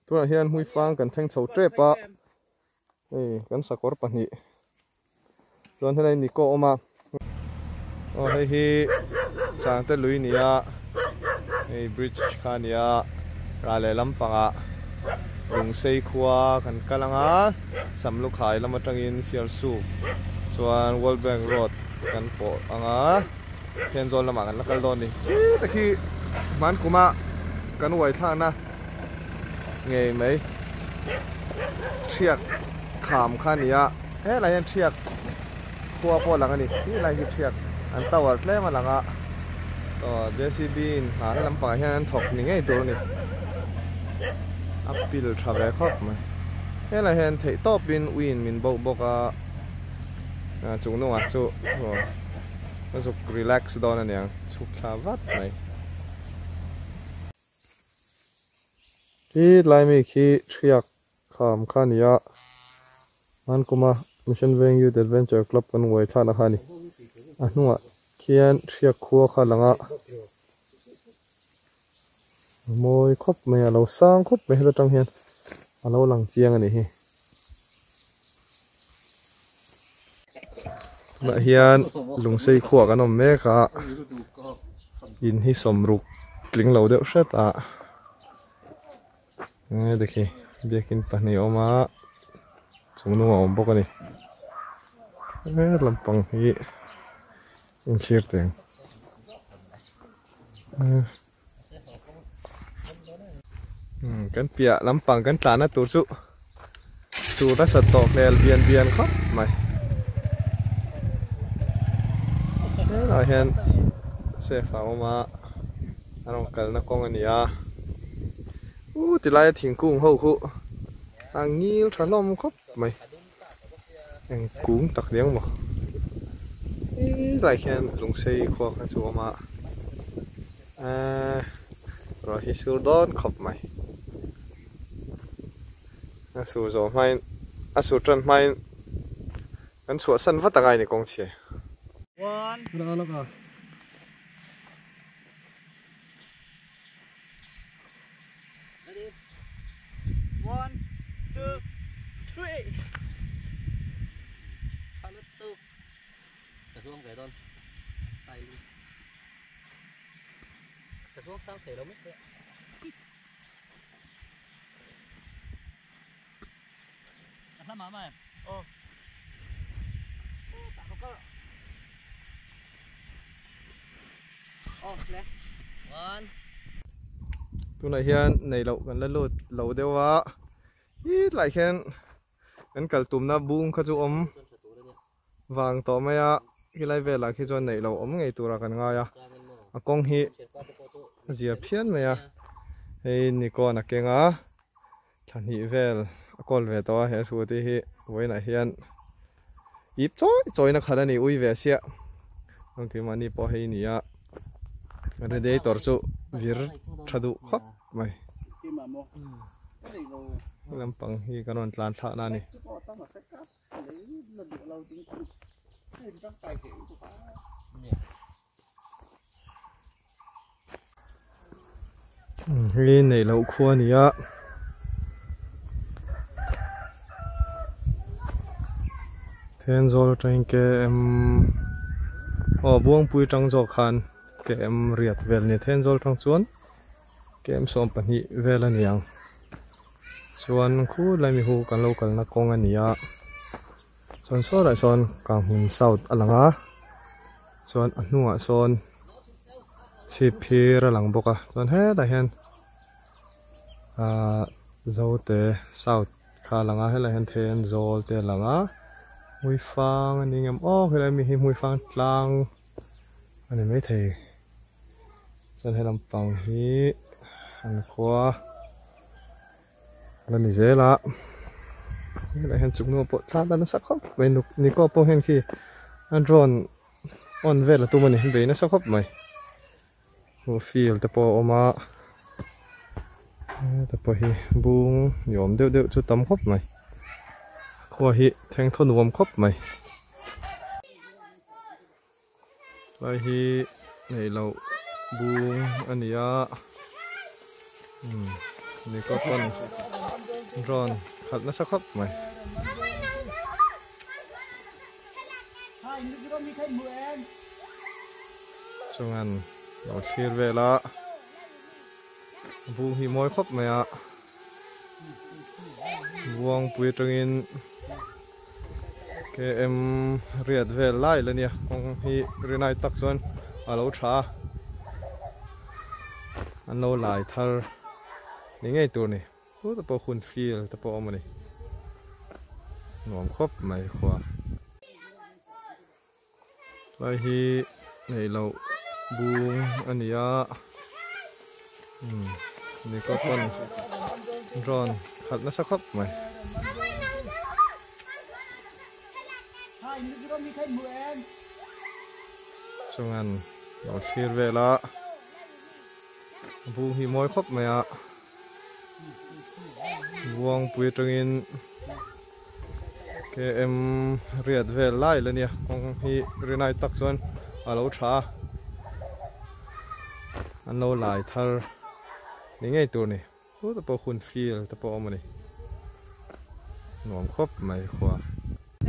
ตัวเฮียนหุยฟางกันแทงเฉาเจ็บปะกันสะกอร์ปันนี่ส่วนที่ไหนนี่ก็ออกมาให้ฮีจางเตลุยนี่อะบริดจ์ขานี่อะรายลำปังอะลุงเซย์ขัวกันกำลังอะสำลูกขายลำมาจังอินเซียลสูส่วนวอลแบงโรดกันโปอังอะเทียนโซนละมากันแล้วกันโดนนี่ตะกี้มันกูมากันไหวท่านะไงไหมเชือกขามข้านี้อะอะไรยันเชือกขัวพอหลังอันนี้ที่อะไรคือเชือกอันตวัดเล่มาหลังอะก็เจสซี่บีนหาลำปางที่นั้นถกนี่ไงตัวนี้อัพพิลทราเวลครับมั้ยอะไรเห็นเทตบินวินมินบอกอะจุงนู้อ่ะจุมันสุกรีแลกซ์ดอนนั่นเองสุกชาวัดไหมที่ไลมีขี้เชือกขามข้านี้อะมันก็มามิชชั่นเวงยูเดดเวนเจอร์คลับกันไว้ท่านะคะนี่นู้อ่ะเขียนเชือกขัวข้าหลังอ่ะมวยครบไหมเราสร้างครบไหมเราจังเห็นเราหลังเจียงอันนี้มาเฮียนลุงใส่ขวกันอมแม่กะยินให้สมรุกกลิ่งเหลาเดือดเสียตาเด็กเบียกินปนนี่ออกมาสมนัวอมปกนี่ลำปังฮีอินเชียร์เต็งกันเปียลำปังกันตาหน้าตัวสู่รัศตอกแนวเบียนครับไม่เราเห็นเสฟ้ามาอันนั้นกันนักกองอันนี้ติดไล่ทิ้งกุ้งเขาคู่อันนี้ถล่มครับไม่ยังกุ้งตักเลี้ยงบ่ไล่แค่ลุงเซย์ขวกันชัวมารอฮิสูดอนครับไหมสูโจไม่สูจันไม่กันสัวสันวัดตะไงในกองเชียร์วันแล้วก็ 1 2 3เอาละตุ๊กกระทรวงเกษตรไปกระทรวงสร้างเสร็จแล้วไหมทำมาไหมโอ้ตัดก็โอ้เลยวันตัวไหนเฮียนในเรากันแล้วเราเดี๋ยวว่าหลายแค่กันกัลตุ่มน้าบุ้งขจุอมวางต่อไม่อะที่ไรเวลาที่จวนในเราอมไงตัวรักันง่ายกงฮีเจียเพี้ยนไหมเฮ้ยนี่ก่อนนักเก่งทันฮีเวลกอลเวตัวเฮสูที่ฮีไว้ไหนเฮียนยิบจอยนักขนาดนี้อุ้ยเวเสียบางทีมันนี่พอให้นี่มันได้ตัวจุวิร์ชดุครับไหมลำปังฮีกันวันลานท่านั่นนี่ฮีในเราขั้วนี่เทนโซลจังเกมบ่วงปุยจังโจคันเกมเรียดเวลเนี่ยเทนโซลจังส่วนเกมสมปันฮีเวลนี่ยังส่วนคู่เลยมีหูกันโลกันนักกองอันนี้ส่วนโซนส่วนกลางหุ่นเสาอันหลังส่วนอันนู้นส่วนชีพีระหลังบกส่วนเฮ้ได้เห็นโซเตเสาขาหลังให้ได้เห็นเทนโซเตหลังหุยฟางอันนี้งามให้ได้มีหุยฟางกลางอันนี้ไม่เทส่วนให้ลำปังฮีอันขวาแล้วนี่เจละอะไรเห็นจุกนัวปวดท้าด้านสักครับเมนูนี่ก็พอเห็นที่อันร้อนอ่อนเวลตัวมันนี่เบนสักครับไหมหัวฟิลแต่พอออกมาแต่พอฮีบุ้งยอมเดือดจุดต่ำครับไหมขัวฮีแทงทนวมครับไหมไปฮีในเราบุ้งอันนี้ นี่ก็ต้นร้อนขัดนะสักครับไหมช่วงนั้นเราเทียนเวลาบูหิมอยครบไหมอ่ะวงปุยตรงอินKM เรียดเวลไล่เลยเนี่ยของฮีเรนายตักส่วนอาลูชาอันโลหลายทัลนี่ไงตัวนี้โอ้แต่พอคุณฟีลแต่พอมันนี่หนวมครบไหมขวาไล่ฮีในเราบูอันนี้อ่ะนี่ก็ต้นร้อนขัดนะสักครับไหมช่วงนั้นเราเทียนเวลาบูหิมอยครบไหมอ่ะวงปุยตรงอินKM เรียดเวลไล่เลยเนี่ยของฮีเรนายตักส่วนอาลูชาอันโลหลายทัลนี่ไงตัวนี้โอ้แต่พอคุณฟีลแต่พอมันนี่หนวมครบไหมขวาเ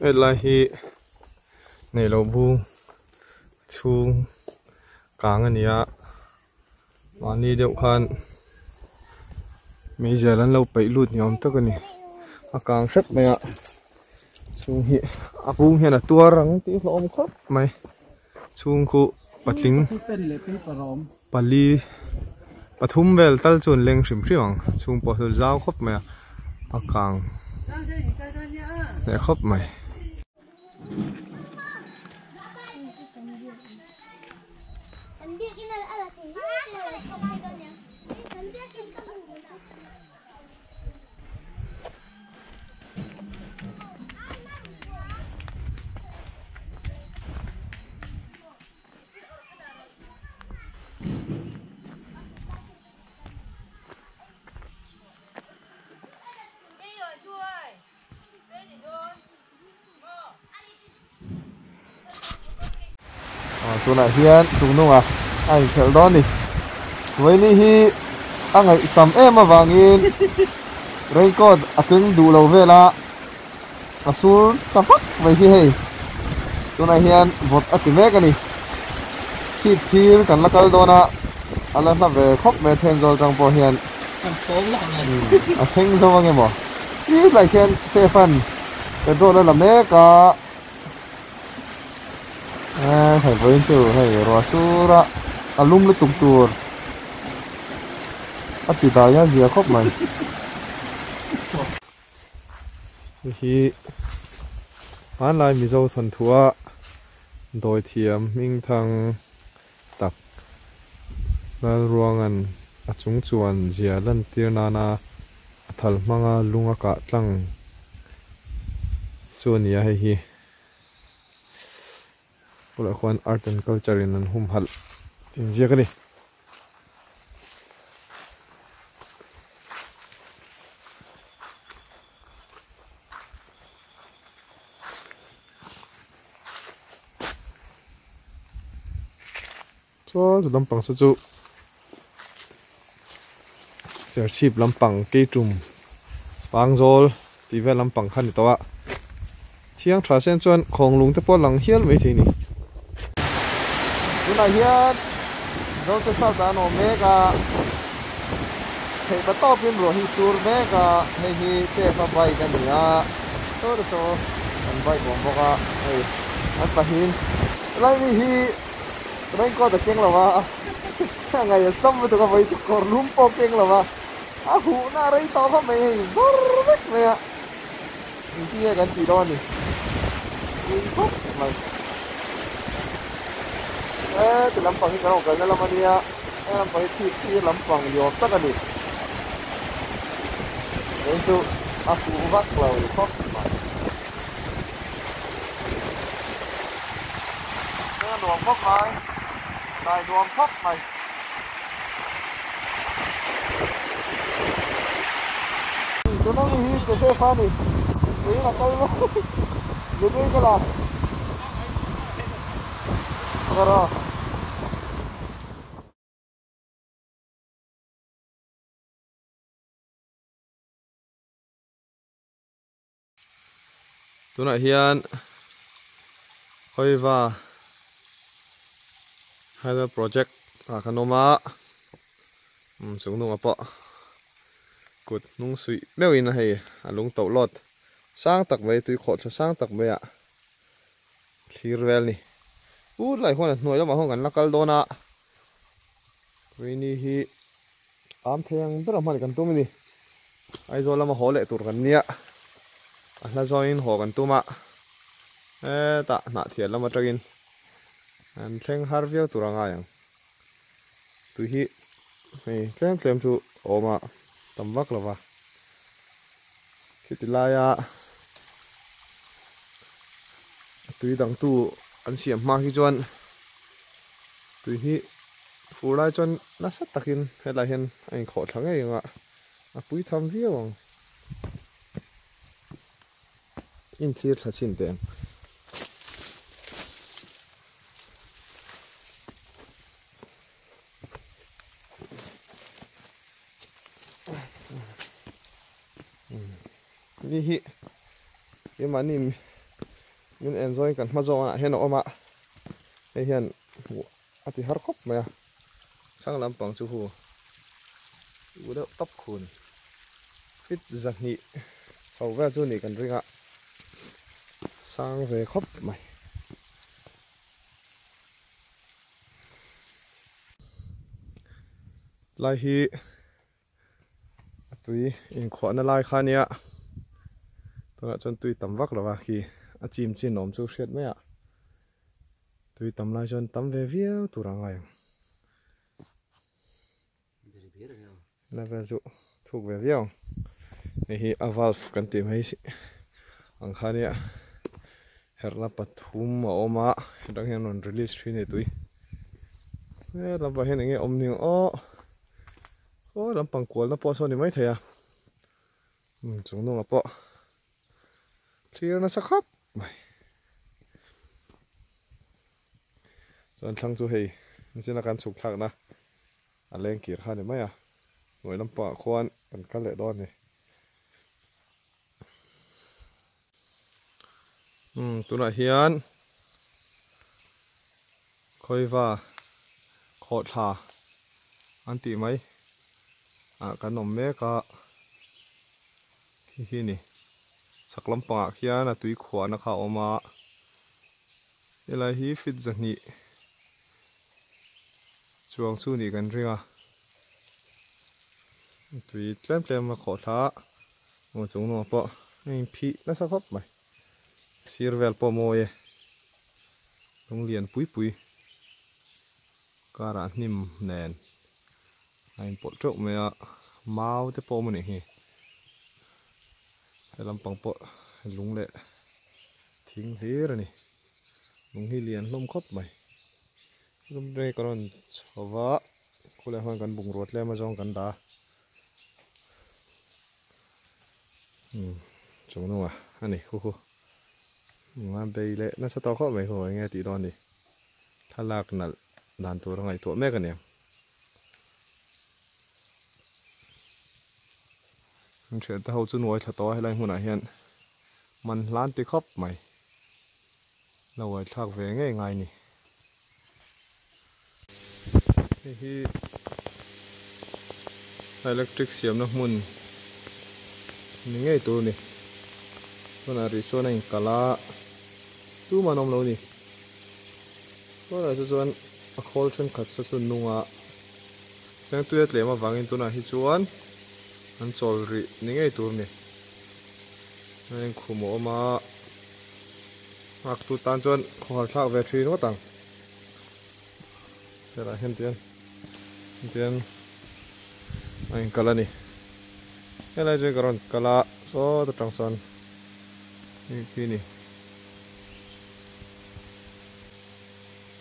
วลาฮีในเราบูชูงกลางอันนี้วันนี้เดี๋ยวคันมีเจริญเราไปลุดยอมตะกันนี่อากางชัดไหมอ่ะชูงฮีอาบูเห็นตัวรังตีลมครับไหมชูงคุปัดลิงปัลลีปฐุมเวลตัลจนเล็งสิมเชียงชูงปอสุดเจ้าครบไหมอากางเนี่ยครบไหมตัวไหนเฮียนจุงนุ่งอ่ะไอ้เขลดอนนี่วันนี้ฮีอังไงสัมเอมาวางอินเรื่องก็ตึงดูเราเวลาอาสูรตะฟักไม่ใช่ให้ตัวไหนเฮียนบดอติเมกันนี่ชีพทีกันละกันโดนอ่ะอะไรนับเวครบเมทเทนโซลจังพอเฮียนเทงโซว่าไงบ่นี่หลายเฮียนเซฟันเป็นตัวนั้นละเมกะให้ไปเจอให้รัวสุระอารมณ์ลุตุกตัวอติดายาเสียครบไหมที่บ้านลายมีเจ้าทนทัวโดยเทียมมิ่งทางตักและรวงอันจุงจวนเจียลันเตียนานาทัลมังอาลุงอากาศตั้งจวนนี้ให้ฮีก็เลยควร art and culture นั้นหุ่มหัดจริงเจ้ากันดิชัวร์ลำปังสุจุเสียชีพลำปังกีจุ่มปังโจลตีเวลลำปังขันตัวเที่ยงทราเส้นจวนของลุงตะปอหลังเฮียลไม่ทีนี่ตัวไหนเฮียเราจะสาวดานอเมกาให้ประตอบเป็นรัวฮิสูร์เมกาให้ฮีเซฟใบกันเนี่ยตัวเดียวอันใบของพวกอันปะหินไรนี่ฮีไรก็ตะเกียงหรอวะไงซ้ำไปตัวก็ไปตัวกอลุ่มปอกเกียงหรอวะหูน่าไรต่อเขาไม่บอร์เล็กเลยอ่ะที่กันกี่ดอนนี่ยิงปุ๊บมาแต่ลำปังที่เราเกิดแล้วมันเนี่ยลำปังที่ลำปังอยู่สักกันดิเห็นตัวakuวักเราครบมาเนี่ยดวงครบไหมได้ดวงครบไหมตัวนั้นนี่จะเสียฟ้านี่นี่ละกันเลยอยู่ด้วยกันละ Agora tuna hian khoiwa hai project kanoma chung nung apa kut nung sui meu in hei alung to lot sang tak mai tui khot sang tak mai a thirvel ni u lai hon hnoi lama hon kan lakal dona ni hi am theng bera man kan tum ni ai zo lama hole tur kan nia a hla join ho kan tuma ta na thial lama tagin an thleng har viau turanga yang tu hi hei tlem chu oma tamwak lawa khitilaya tui dang tu an siam ma hi chuan tui hi fulai chuan na sat takin helai hen ein khaw thlang ei anga a pui tham viawang in clear thachin ten ni hi emani min enjoy kan ma zo na hen oma ei hian ati har khop maya sang lampang chu hu uda top khun fit zahni chawwa chu ni kan ringa sang ve khop mai lai hi tui in khona lai khania tuna chon tui tamwak lawa hi a chim chin nom chu hriat mai a tui tam lai chon tam ve viau turangai level chu thuk ve viau hi a valve kan ti mai ang khania herna pathum a oma dang hian on release thin e tui lamba hen nge omni o lampang kwal na po so ni mai thaya chung nung apo clear na sakhap mai chon thlang chu hei nisina kan chuk thak na a leng kir kha ni mai a noi lampa khwan kan kal le don ni tuna hian khoiwa khot tha an ti mai a kan nom me ka hi ni saklam pa khian a tui khwa na kha oma elai hi fit zahni chuang chu ni kan ringa tui tlem ma khaw tha mo chung no pa nei phi na sa khop mai sirvel po mo ye lung lian pui kara hnim nen ein pot trok me a mau te po mo ni hi lampang po lung le thing hlir ani lung hi lian hlom khop mai lum re karon chawa khule hon kan bung rot le ma jong kan da chung no ani hu ma bei le na sa to kho mai ho nge ti don ni thalak nal dan tur ngai to me kan ya chuyện ta hậu chu nuôi thật to hay là hôn hiền mình lan tì khóc mày lâu rồi thạc về ngay ngày nè hi electric xiêm nó mun ngay tu nè con là riso này cả lá tu mà nông lâu nè con là cho chuan a khol chân khát cho chuan nung à sáng tuyết lệ mà vàng tu na hi chuan an chol ri ni ngay tur ni nên khumo ma ak tu tan chuan khol thak ve thri no tang thế là hen tiền anh kala ni cái này chơi karon kala so ta tang son ni ni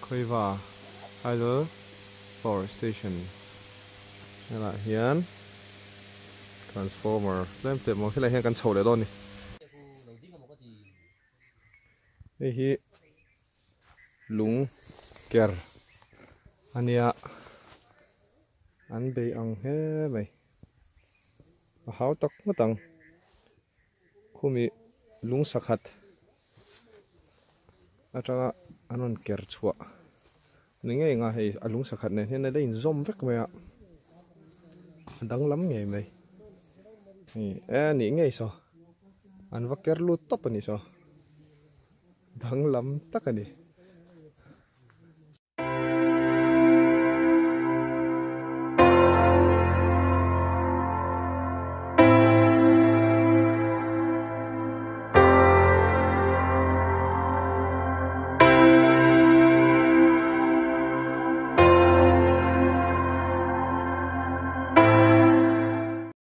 khoiwa hydro power station thế là hiền transformer lên tiệm một cái này hiện cần sầu để đón này đây hi lúng ker ania an be ang he mai a hau tak matang khumi lung sakhat atanga anon ker chua ni nge nga hei alung sakhat ne hen le in zom vek mai a dang lam nge mai ni ni nge so an va ker lu top ani so dang lam tak ani